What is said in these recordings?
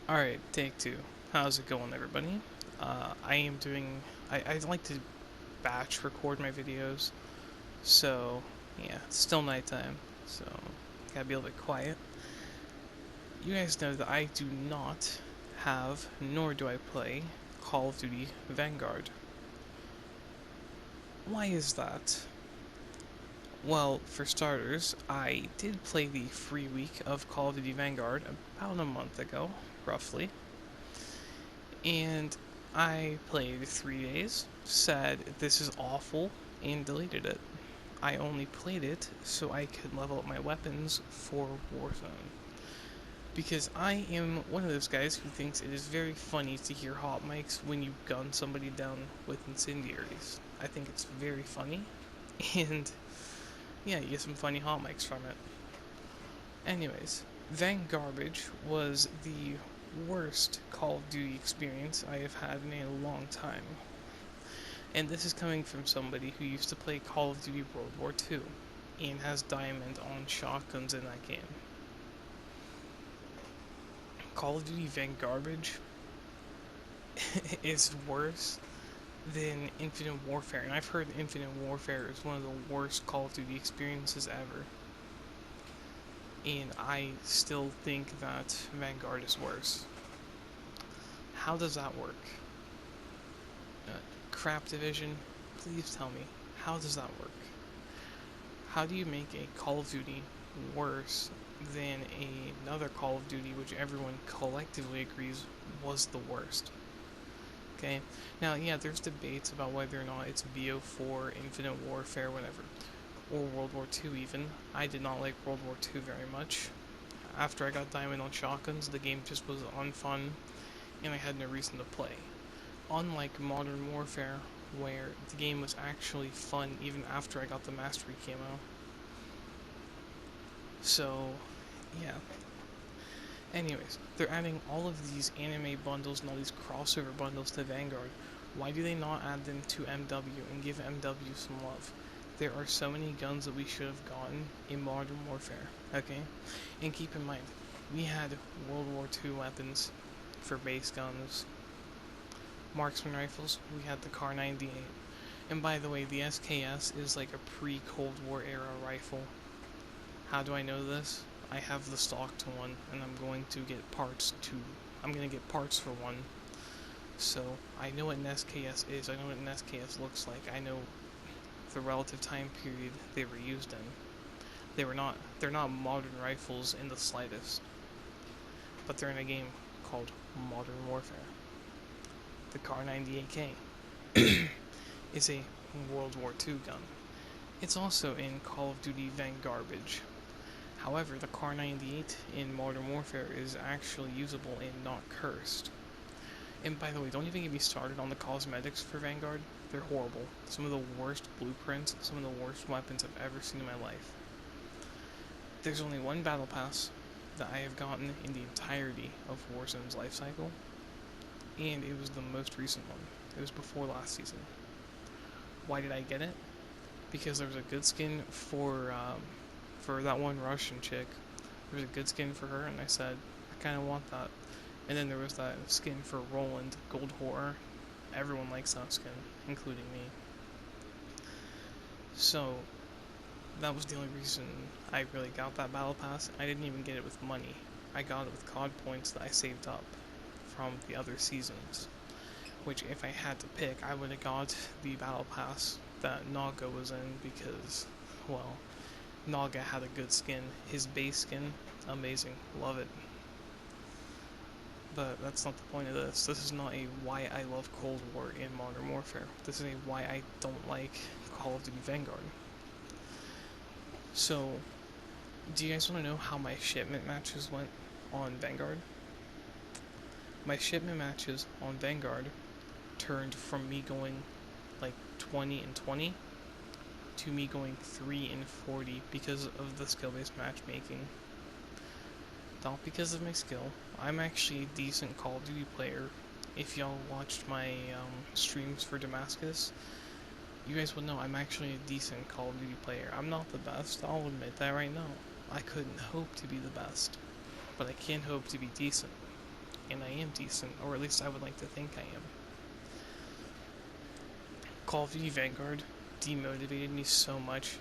Alright, take two. How's it going, everybody? I am doing. I like to batch record my videos, so yeah, it's still nighttime, so gotta be a little bit quiet. You guys know that I do not have, nor do I play, Call of Duty Vanguard. Why is that? Well, for starters, I did play the free week of Call of Duty Vanguard about a month ago, roughly. And I played 3 days, said this is awful, and deleted it. I only played it so I could level up my weapons for Warzone. Because I am one of those guys who thinks it is very funny to hear hot mics when you gun somebody down with incendiaries. I think it's very funny, and yeah, you get some funny hot mics from it. Anyways, Vanguard was the worst Call of Duty experience I have had in a long time. And this is coming from somebody who used to play Call of Duty World War II and has diamond on shotguns in that game. Call of Duty Vanguard is worse than Infinite Warfare, and I've heard Infinite Warfare is one of the worst Call of Duty experiences ever. And I still think that Vanguard is worse. How does that work? Crap Division, please tell me, how does that work? How do you make a Call of Duty worse than another Call of Duty which everyone collectively agrees was the worst? Okay, now yeah, there's debates about whether or not it's BO4, Infinite Warfare, whatever, or World War II even. I did not like World War II very much. After I got Diamond on shotguns, the game just was unfun, and I had no reason to play. Unlike Modern Warfare, where the game was actually fun even after I got the Mastery camo. So, yeah. Anyways, they're adding all of these anime bundles and all these crossover bundles to Vanguard. Why do they not add them to MW and give MW some love? There are so many guns that we should have gotten in Modern Warfare, okay? And keep in mind, we had World War II weapons for base guns, marksman rifles, we had the Kar 98. And by the way, the SKS is like a pre-Cold War era rifle. How do I know this? I have the stock to one, and I'm going to get parts for one. So I know what an SKS is. I know what an SKS looks like. I know the relative time period they were used in. They're not modern rifles in the slightest, but they're in a game called Modern Warfare. The Kar 98K is a World War II gun. It's also in Call of Duty Vanguard. However, the Kar 98 in Modern Warfare is actually usable and not cursed. And by the way, don't even get me started on the cosmetics for Vanguard. They're horrible. Some of the worst blueprints, some of the worst weapons I've ever seen in my life. There's only one battle pass that I have gotten in the entirety of Warzone's life cycle, and it was the most recent one. It was before last season. Why did I get it? Because there was a good skin for that one Russian chick. There was a good skin for her, and I said, I kind of want that. And then there was that skin for Roland, Gold Horror. Everyone likes that skin, including me. So, that was the only reason I really got that battle pass. I didn't even get it with money. I got it with COD points that I saved up from the other seasons. Which, if I had to pick, I would have got the battle pass that Naga was in because, well, Naga had a good skin. His base skin, amazing. Love it. But that's not the point of this. This is not a why I love Cold War in Modern Warfare. This is a why I don't like Call of Duty Vanguard. So, do you guys want to know how my shipment matches went on Vanguard? My shipment matches on Vanguard turned from me going like 20 and 20 to me going 3 and 40 because of the skill-based matchmaking. Not because of my skill. I'm actually a decent Call of Duty player. If y'all watched my streams for Damascus, you guys would know I'm actually a decent Call of Duty player. I'm not the best, I'll admit that right now. I couldn't hope to be the best, but I can hope to be decent. and I am decent, or at least I would like to think I am. Call of Duty Vanguard demotivated me so much,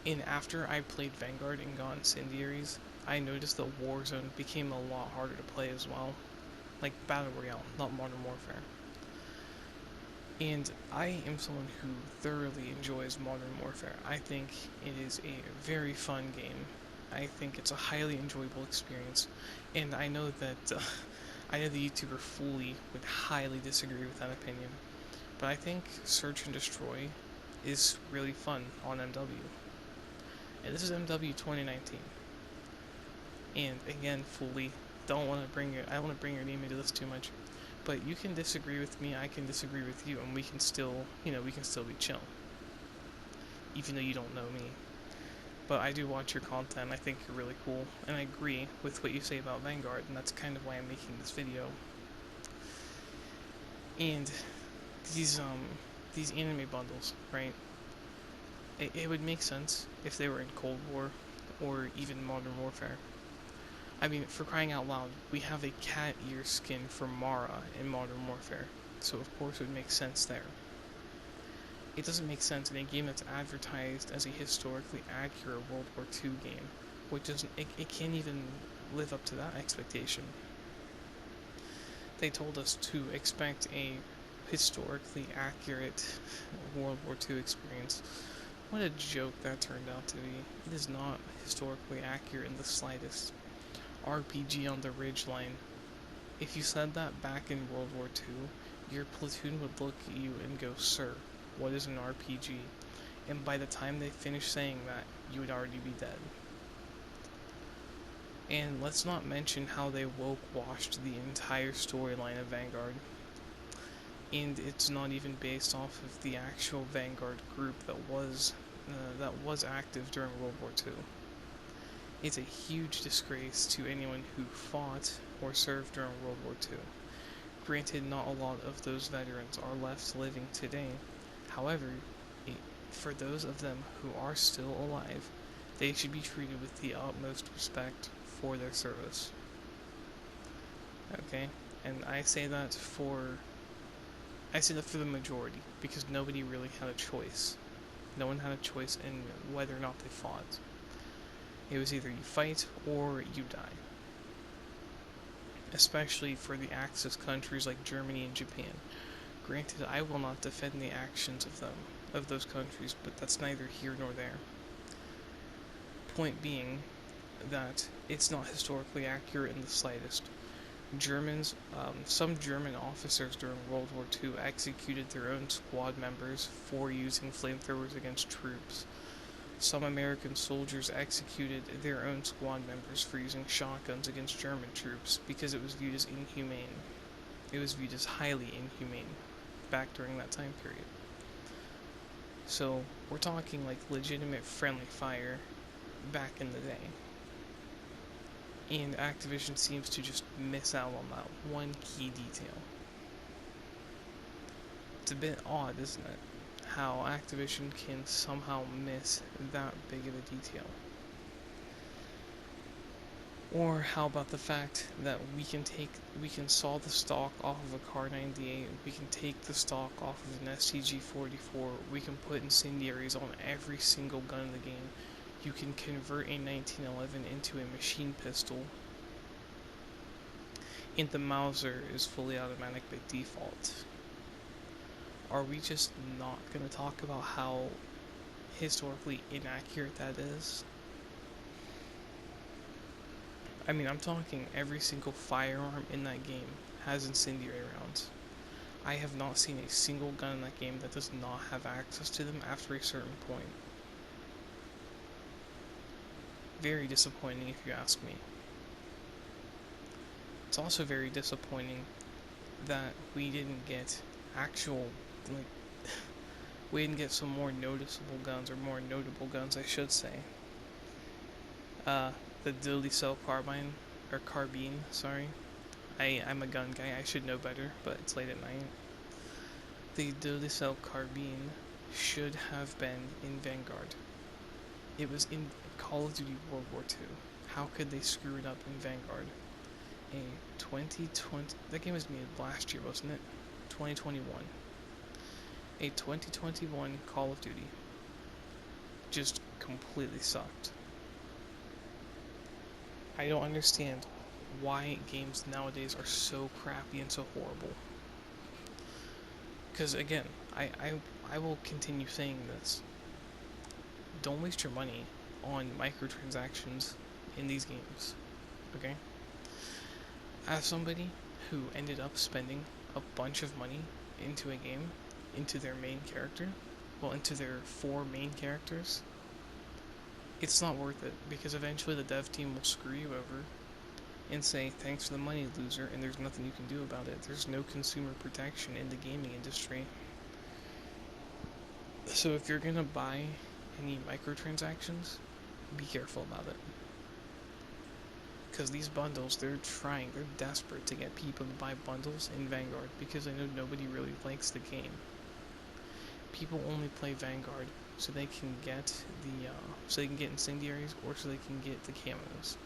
and after I played Vanguard and got incendiaries, I noticed that Warzone became a lot harder to play as well. Like Battle Royale, not Modern Warfare. And I am someone who thoroughly enjoys Modern Warfare. I think it is a very fun game. I think it's a highly enjoyable experience, and I know that I know the YouTuber Fully would highly disagree with that opinion. But I think Search and Destroy is really fun on MW. And this is MW 2019. And again, Fully, I don't want to bring your name into this too much. But you can disagree with me, I can disagree with you, and we can still be chill. Even though you don't know me. But I do watch your content, I think you're really cool, and I agree with what you say about Vanguard, and that's kind of why I'm making this video. And these anime bundles, right? It would make sense if they were in Cold War or even Modern Warfare. I mean, for crying out loud, we have a cat ear skin for Mara in Modern Warfare, so of course it would make sense there. It doesn't make sense in a game that's advertised as a historically accurate World War II game, which doesn't, it can't even live up to that expectation. They told us to expect a historically accurate World War II experience. What a joke that turned out to be. It is not historically accurate in the slightest. RPG on the ridgeline. If you said that back in World War II, your platoon would look at you and go, "Sir, what is an RPG?" And by the time they finished saying that, you would already be dead. And let's not mention how they woke-washed the entire storyline of Vanguard. And it's not even based off of the actual Vanguard group that was active during World War II. It's a huge disgrace to anyone who fought or served during World War II. Granted, not a lot of those veterans are left living today. However, for those of them who are still alive, they should be treated with the utmost respect for their service. Okay? And I say that for the majority, because nobody really had a choice. No one had a choice in whether or not they fought. It was either you fight or you die. Especially for the Axis countries like Germany and Japan. Granted, I will not defend the actions of those countries, but that's neither here nor there. Point being that it's not historically accurate in the slightest. Some German officers during World War II executed their own squad members for using flamethrowers against troops. Some American soldiers executed their own squad members for using shotguns against German troops because it was viewed as inhumane. It was viewed as highly inhumane back during that time period. So, we're talking like legitimate friendly fire back in the day. And Activision seems to just miss out on that one key detail. It's a bit odd, isn't it? How Activision can somehow miss that big of a detail. Or how about the fact that we can saw the stock off of a Car 98, we can take the stock off of an STG-44, we can put incendiaries on every single gun in the game. You can convert a 1911 into a machine pistol, and the Mauser is fully automatic by default. Are we just not going to talk about how historically inaccurate that is? I mean, I'm talking every single firearm in that game has incendiary rounds. I have not seen a single gun in that game that does not have access to them after a certain point. Very disappointing if you ask me. It's also very disappointing that we didn't get we didn't get some more noticeable guns, or more notable guns, I should say. The Dilly Cell Carbine, or Carbine, sorry. I'm a gun guy, I should know better, but it's late at night. The Dilly Cell Carbine should have been in Vanguard. It was in Call of Duty World War II. How could they screw it up in Vanguard? a 2020, that game was made last year, wasn't it? 2021. A 2021 Call of Duty just completely sucked. I don't understand why games nowadays are so crappy and so horrible. Because again, I will continue saying this. Don't waste your money on microtransactions in these games. Okay? As somebody who ended up spending a bunch of money into a game, into their main character, well, into their 4 main characters, it's not worth it, because eventually the dev team will screw you over and say, thanks for the money, loser, and there's nothing you can do about it. There's no consumer protection in the gaming industry. So if you're gonna buy any microtransactions, be careful about it. Because these bundles, they're desperate to get people to buy bundles in Vanguard, because I know nobody really likes the game. People only play Vanguard so they can get so they can get incendiaries, or so they can get the camos.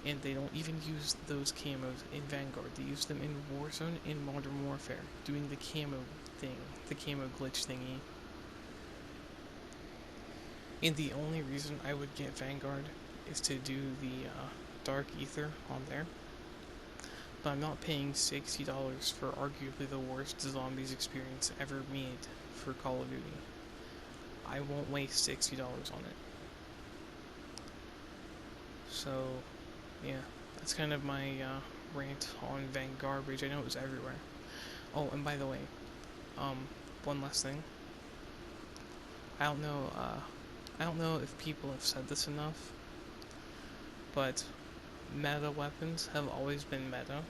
And they don't even use those camos in Vanguard. They use them in Warzone and Modern Warfare, doing the camo thing, the camo glitch thingy. And the only reason I would get Vanguard is to do the Dark Ether on there. But I'm not paying $60 for arguably the worst zombies experience ever made for Call of Duty. I won't waste $60 on it. So, yeah, that's kind of my rant on Vanguard Rage. I know it was everywhere. Oh, and by the way, one last thing. I don't know if people have said this enough, but meta weapons have always been meta.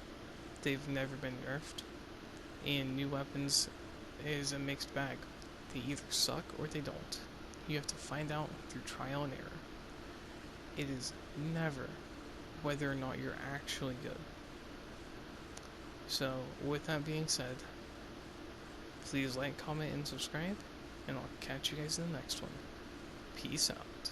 They've never been nerfed. And new weapons is a mixed bag. They either suck or they don't. You have to find out through trial and error. It is never whether or not you're actually good. So, with that being said, please like, comment, and subscribe, and I'll catch you guys in the next one. Peace out.